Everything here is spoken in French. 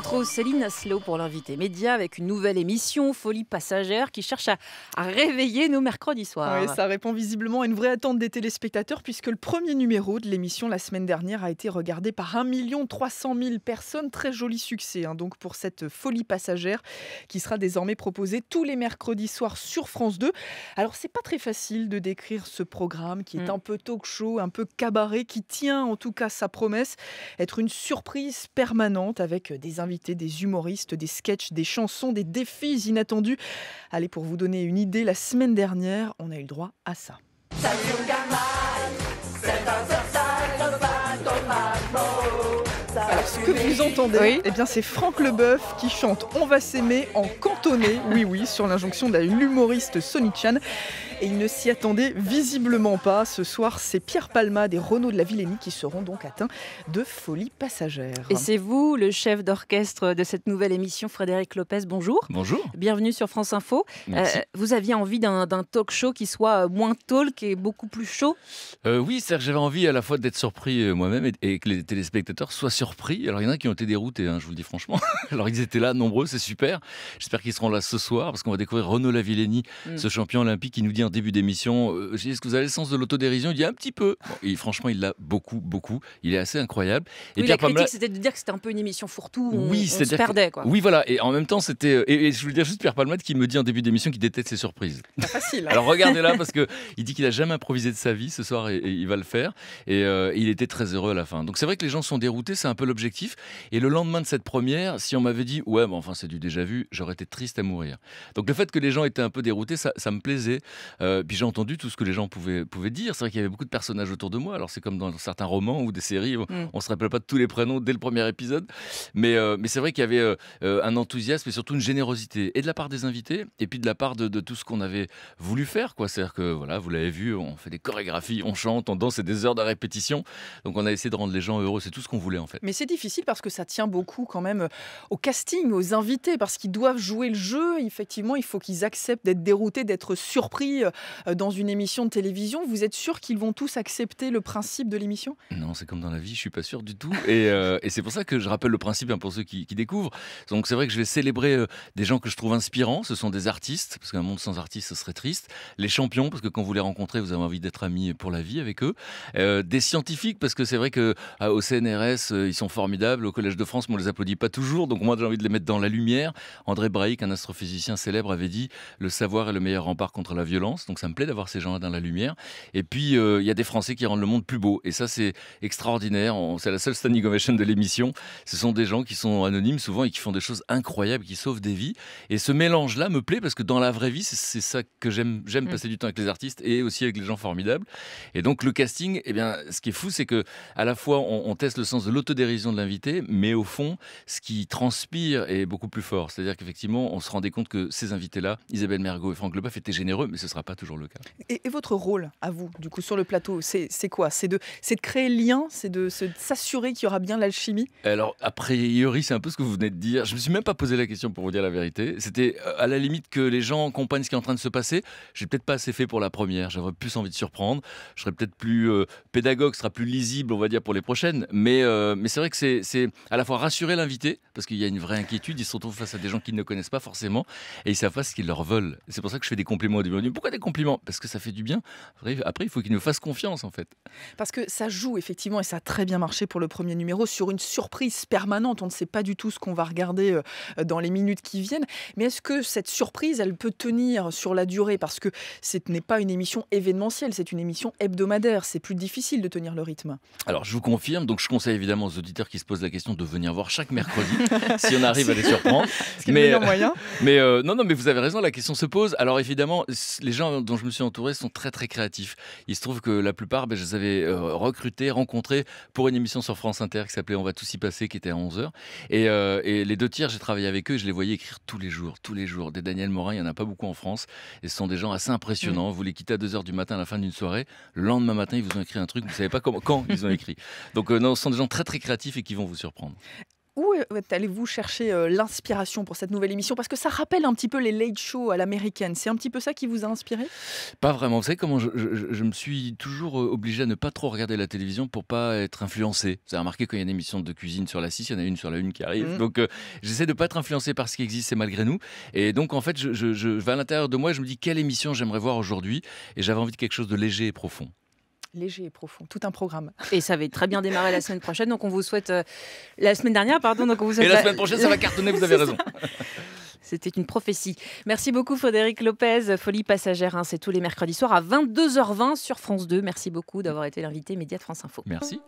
retrouve Céline Asselot pour l'invité média avec une nouvelle émission Folie passagère qui cherche à réveiller nos mercredis soirs. Oui, ça répond visiblement à une vraie attente des téléspectateurs puisque le premier numéro de l'émission la semaine dernière a été regardé par 1 300 000 personnes. Très joli succès donc pour cette Folie passagère qui sera désormais proposée tous les mercredis soirs sur France 2. Alors c'est pas très facile de décrire ce programme qui est un peu talk show, un peu cabaret, qui tient en tout cas sa promesse, être une surprise permanente avec des invités, des humoristes, des sketchs, des chansons, des défis inattendus. Allez, pour vous donner une idée, la semaine dernière, on a eu le droit à ça. Alors, ce que vous entendez, eh bien, c'est Franck Leboeuf qui chante « On va s'aimer » en cantonais, oui, sur l'injonction de l'humoriste Sonny Chan. Et il ne s'y attendait visiblement pas. Ce soir, c'est Pierre Palmade et Renaud de la Villénie qui seront donc atteints de folie passagère. Et c'est vous, le chef d'orchestre de cette nouvelle émission, Frédéric Lopez, bonjour. Bonjour. Bienvenue sur France Info. Vous aviez envie d'un talk show qui soit moins talk et beaucoup plus chaud. Oui, c'est-à-dire que j'avais envie à la fois d'être surpris moi-même et que les téléspectateurs soient surpris. Alors il y en a qui ont été déroutés, je vous le dis franchement. Alors ils étaient là, nombreux, c'est super. J'espère qu'ils seront là ce soir parce qu'on va découvrir Renaud Lavillenie, ce champion olympique qui nous dit en début d'émission, j'ai dit, est-ce que vous avez le sens de l'autodérision? Il dit un petit peu. Bon, et franchement, il l'a beaucoup. Il est assez incroyable. Et oui, la critique, c'était de dire que c'était un peu une émission fourre-tout, on se perdait. Quoi. Oui, voilà. Et en même temps, c'était... Et je voulais dire juste Pierre Palmade qui me dit en début d'émission qu'il déteste ses surprises. Pas facile. Alors regardez-là, parce qu'il dit qu'il n'a jamais improvisé de sa vie ce soir et il va le faire. Et il était très heureux à la fin. Donc c'est vrai que les gens sont déroutés, c'est un peu l'objectif. Et le lendemain de cette première, si on m'avait dit, ouais, mais enfin c'est du déjà vu, j'aurais été triste à mourir. Donc le fait que les gens étaient un peu déroutés, ça me plaisait. Puis j'ai entendu tout ce que les gens pouvaient dire. C'est vrai qu'il y avait beaucoup de personnages autour de moi. Alors c'est comme dans certains romans ou des séries, on ne se rappelle pas de tous les prénoms dès le premier épisode. Mais c'est vrai qu'il y avait un enthousiasme et surtout une générosité. Et de la part des invités, et puis de la part de tout ce qu'on avait voulu faire. C'est-à-dire que, voilà, vous l'avez vu, on fait des chorégraphies, on chante, on danse, c'est des heures de répétition. Donc on a essayé de rendre les gens heureux. C'est tout ce qu'on voulait en fait. Mais c'est difficile parce que ça tient beaucoup quand même au casting, aux invités, parce qu'ils doivent jouer le jeu. Effectivement, il faut qu'ils acceptent d'être déroutés, d'être surpris dans une émission de télévision. Vous êtes sûr qu'ils vont tous accepter le principe de l'émission? Non, c'est comme dans la vie, je suis pas sûr du tout. Et c'est pour ça que je rappelle le principe pour ceux qui découvrent. Donc c'est vrai que je vais célébrer des gens que je trouve inspirants. Ce sont des artistes, parce qu'un monde sans artistes, ce serait triste. Les champions, parce que quand vous les rencontrez, vous avez envie d'être amis pour la vie avec eux. Des scientifiques, parce que c'est vrai qu'au CNRS, ils sont formidables. Au Collège de France, mais on les applaudit pas toujours. Donc moi, j'ai envie de les mettre dans la lumière. André Braic, un astrophysicien célèbre, avait dit « Le savoir est le meilleur rempart contre la violence ». Donc ça me plaît d'avoir ces gens-là dans la lumière. Et puis, il y a des Français qui rendent le monde plus beau. Et ça, c'est extraordinaire. C'est la seule standing ovation de l'émission. Ce sont des gens qui sont anonymes souvent et qui font des choses incroyables, qui sauvent des vies. Et ce mélange-là me plaît parce que dans la vraie vie, c'est ça que j'aime. J'aime passer du temps avec les artistes et aussi avec les gens formidables. Et donc, le casting, eh bien, ce qui est fou, c'est que à la fois, on teste le sens de l'autodérision de l'invité, mais au fond, ce qui transpire est beaucoup plus fort. C'est-à-dire qu'effectivement, on se rendait compte que ces invités-là, Isabelle Mergo et Franck Leboeuf, étaient généreux, mais ce ne sera pas toujours le cas. Et votre rôle, à vous, du coup, sur le plateau, c'est quoi? C'est de créer le lien, c'est de s'assurer qu'il y aura bien l'alchimie? Alors, a priori, c'est un peu ce que vous venez de dire. Je ne me suis même pas posé la question pour vous dire la vérité. C'était à la limite que les gens comprennent ce qui est en train de se passer. J'ai peut-être pas assez fait pour la première. J'aurais plus envie de surprendre. Je serais peut-être plus pédagogue, ce sera plus lisible, on va dire, pour les prochaines. Mais c'est vrai que c'est à la fois rassurer l'invité, parce qu'il y a une vraie inquiétude. Ils se retrouvent face à des gens qu'ils ne connaissent pas forcément et ils savent pas ce qu'ils leur veulent. C'est pour ça que je fais des compliments au début. On dit, pourquoi des compliments? Parce que ça fait du bien. Après, il faut qu'ils nous fassent confiance, en fait. Parce que ça joue, effectivement, et ça a très bien marché pour le premier numéro, sur une surprise permanente. On ne sait pas du tout ce qu'on va regarder dans les minutes qui viennent. Mais est-ce que cette surprise, elle peut tenir sur la durée? Parce que ce n'est pas une émission événementielle, c'est une émission hebdomadaire. C'est plus difficile de tenir le rythme. Alors, je vous confirme. Donc, je conseille évidemment aux auditeurs qui se posent la question de venir voir chaque mercredi, si on arrive à les surprendre. C'est le meilleur moyen. Mais non, mais vous avez raison, la question se pose. Alors, évidemment, les gens dont je me suis entouré sont très, très créatifs. Il se trouve que la plupart, je les avais recrutés, rencontrés pour une émission sur France Inter qui s'appelait On va tous y passer, qui était à 11h. Et les 2 tiers, j'ai travaillé avec eux et je les voyais écrire tous les jours. Des Daniel Morin, il n'y en a pas beaucoup en France. Et ce sont des gens assez impressionnants. Vous les quittez à 2h du matin à la fin d'une soirée. Le lendemain matin, ils vous ont écrit un truc, vous ne savez pas quand ils ont écrit. Donc non, ce sont des gens très, très créatifs et qui vont vous surprendre. où allez-vous chercher l'inspiration pour cette nouvelle émission? Parce que ça rappelle un petit peu les late shows à l'américaine. C'est un petit peu ça qui vous a inspiré? Pas vraiment. Vous savez comment je me suis toujours obligé à ne pas trop regarder la télévision pour pas être influencé. Vous avez remarqué quand il y a une émission de cuisine sur la 6, il y en a une sur la 1 qui arrive. Donc j'essaie de pas être influencé par ce qui existe, c'est malgré nous. Et donc en fait, je vais à l'intérieur de moi et je me dis quelle émission j'aimerais voir aujourd'hui. Et j'avais envie de quelque chose de léger et profond. Léger et profond, tout un programme. Et ça va très bien démarrer la semaine prochaine. Donc on vous souhaite la semaine dernière, pardon. Donc on vous souhaite Et la semaine prochaine, ça va cartonner, vous avez raison. C'était une prophétie. Merci beaucoup Frédéric Lopez. Folie passagère, c'est tous les mercredis soirs à 22h20 sur France 2. Merci beaucoup d'avoir été l'invité média de France Info. Merci.